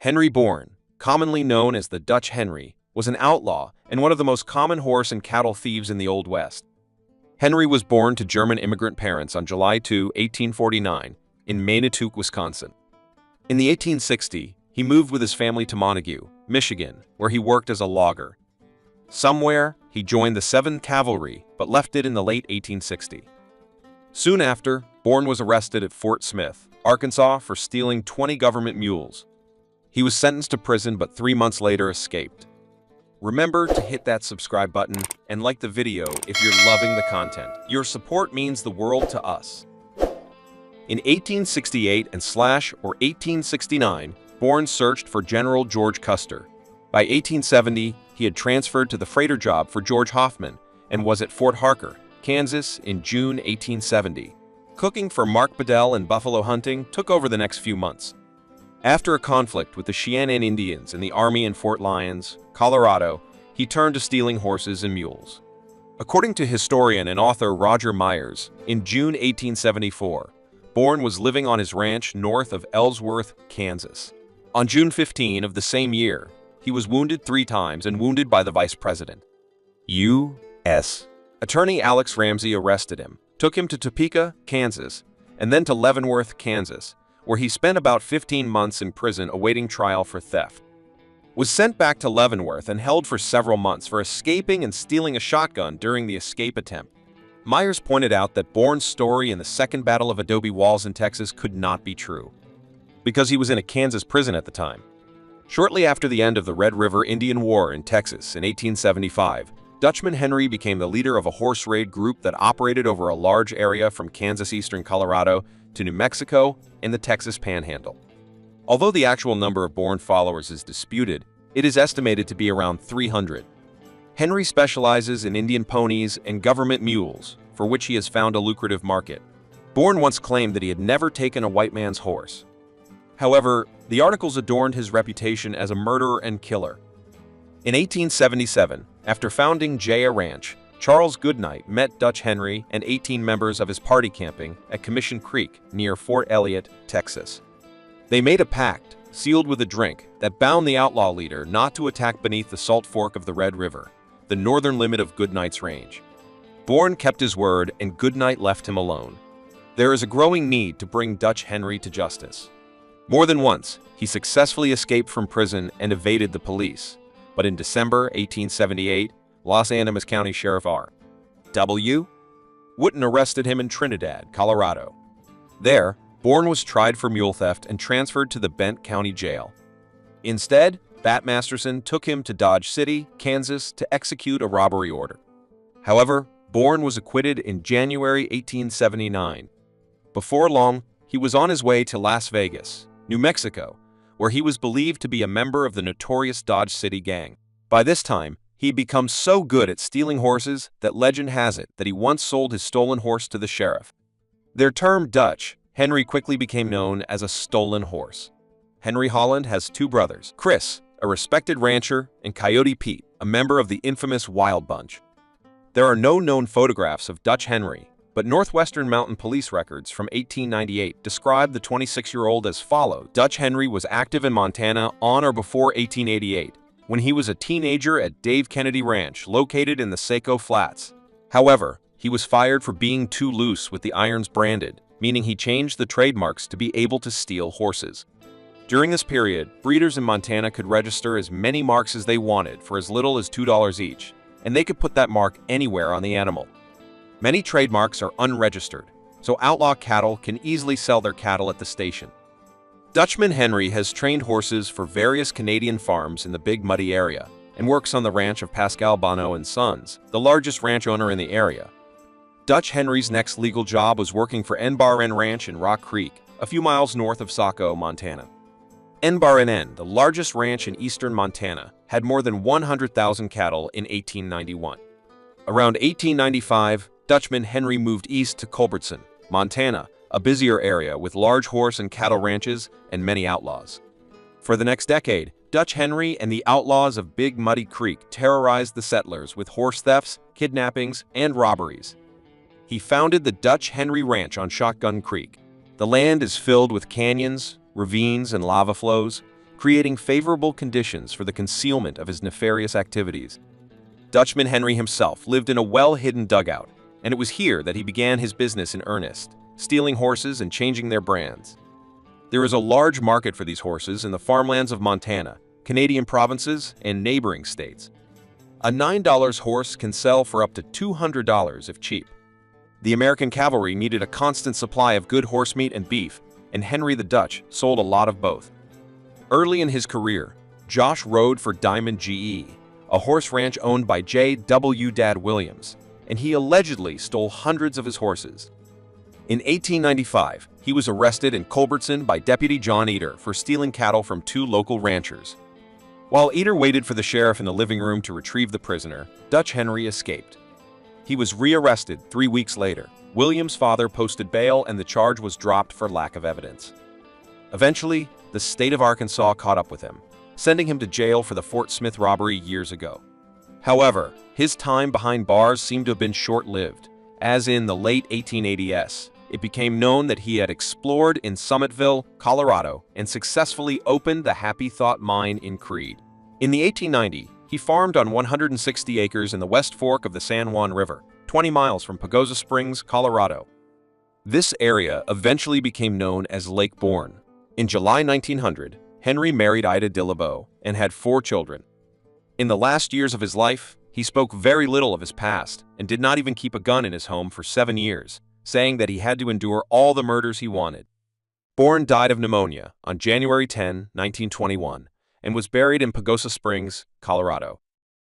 Henry Borne, commonly known as the Dutch Henry, was an outlaw and one of the most common horse and cattle thieves in the Old West. Henry was born to German immigrant parents on July 2, 1849, in Manitouk, Wisconsin. In the 1860s, he moved with his family to Montague, Michigan, where he worked as a logger. Somewhere, he joined the 7th Cavalry, but left it in the late 1860s. Soon after, Borne was arrested at Fort Smith, Arkansas, for stealing 20 government mules. He was sentenced to prison but 3 months later escaped. Remember to hit that subscribe button and like the video if you're loving the content. Your support means the world to us. In 1868 and or 1869, Borne searched for General George Custer. By 1870, he had transferred to the freighter job for George Hoffman and was at Fort Harker, Kansas in June 1870. Cooking for Mark Bedell and buffalo hunting took over the next few months. After a conflict with the Cheyenne Indians and the Army in Fort Lyons, Colorado, he turned to stealing horses and mules. According to historian and author Roger Myers, in June 1874, Borne was living on his ranch north of Ellsworth, Kansas. On June 15 of the same year, he was wounded 3 times and wounded by the vice president. U.S. Attorney Alex Ramsey arrested him, took him to Topeka, Kansas, and then to Leavenworth, Kansas, where he spent about 15 months in prison awaiting trial for theft. Was sent back to Leavenworth and held for several months for escaping and stealing a shotgun during the escape attempt. Myers pointed out that Borne's story in the Second Battle of Adobe Walls in Texas could not be true, because he was in a Kansas prison at the time. Shortly after the end of the Red River Indian War in Texas in 1875, Dutchman Henry became the leader of a horse raid group that operated over a large area from Kansas eastern Colorado to New Mexico and the Texas Panhandle. Although the actual number of Borne followers is disputed, it is estimated to be around 300. Henry specializes in Indian ponies and government mules, for which he has found a lucrative market. Borne once claimed that he had never taken a white man's horse. However, the articles adorned his reputation as a murderer and killer. In 1877, after founding Jaya Ranch, Charles Goodnight met Dutch Henry and 18 members of his party camping at Commission Creek near Fort Elliott, Texas. They made a pact, sealed with a drink, that bound the outlaw leader not to attack beneath the Salt Fork of the Red River, the northern limit of Goodnight's range. Borne kept his word and Goodnight left him alone. There is a growing need to bring Dutch Henry to justice. More than once, he successfully escaped from prison and evaded the police, but in December 1878, Los Animas County Sheriff R.W. Wooten arrested him in Trinidad, Colorado. There, Borne was tried for mule theft and transferred to the Bent County Jail. Instead, Bat Masterson took him to Dodge City, Kansas, to execute a robbery order. However, Borne was acquitted in January 1879. Before long, he was on his way to Las Vegas, New Mexico, where he was believed to be a member of the notorious Dodge City gang. By this time, he had become so good at stealing horses that legend has it that he once sold his stolen horse to the sheriff. Their term Dutch, Henry quickly became known as a stolen horse. Henry Holland has 2 brothers, Chris, a respected rancher, and Coyote Pete, a member of the infamous Wild Bunch. There are no known photographs of Dutch Henry, but Northwestern Mountain Police records from 1898 describe the 26-year-old as follows. Dutch Henry was active in Montana on or before 1888, when he was a teenager at Dave Kennedy Ranch, located in the Saco Flats. However, he was fired for being too loose with the irons branded, meaning he changed the trademarks to be able to steal horses. During this period, breeders in Montana could register as many marks as they wanted for as little as $2 each, and they could put that mark anywhere on the animal. Many trademarks are unregistered, so outlaw cattle can easily sell their cattle at the station. Dutchman Henry has trained horses for various Canadian farms in the Big Muddy area and works on the ranch of Pascal Bonneau and Sons, the largest ranch owner in the area. Dutch Henry's next legal job was working for N Ranch in Rock Creek, a few miles north of Saco, Montana. N, the largest ranch in eastern Montana, had more than 100,000 cattle in 1891. Around 1895, Dutchman Henry moved east to Culbertson, Montana, a busier area with large horse and cattle ranches and many outlaws. For the next decade, Dutch Henry and the outlaws of Big Muddy Creek terrorized the settlers with horse thefts, kidnappings, and robberies. He founded the Dutch Henry Ranch on Shotgun Creek. The land is filled with canyons, ravines, and lava flows, creating favorable conditions for the concealment of his nefarious activities. Dutchman Henry himself lived in a well-hidden dugout, and it was here that he began his business in earnest, stealing horses and changing their brands. There is a large market for these horses in the farmlands of Montana, Canadian provinces, and neighboring states. A $9 horse can sell for up to $200 if cheap. The American cavalry needed a constant supply of good horse meat and beef, and Henry the Dutch sold a lot of both. Early in his career, Josh rode for Diamond GE, a horse ranch owned by J.W. Dad Williams, and he allegedly stole hundreds of his horses. In 1895, he was arrested in Culbertson by Deputy John Eater for stealing cattle from two local ranchers. While Eater waited for the sheriff in the living room to retrieve the prisoner, Dutch Henry escaped. He was rearrested 3 weeks later. Williams' father posted bail and the charge was dropped for lack of evidence. Eventually, the state of Arkansas caught up with him, sending him to jail for the Fort Smith robbery years ago. However, his time behind bars seemed to have been short-lived, as in the late 1880s. It became known that he had explored in Summitville, Colorado, and successfully opened the Happy Thought Mine in Creede. In the 1890s, he farmed on 160 acres in the West Fork of the San Juan River, 20 miles from Pagosa Springs, Colorado. This area eventually became known as Lake Borne. In July 1900, Henry married Ida DeLebeau and had 4 children. In the last years of his life, he spoke very little of his past and did not even keep a gun in his home for 7 years, saying that he had to endure all the murders he wanted. Borne died of pneumonia on January 10, 1921, and was buried in Pagosa Springs, Colorado.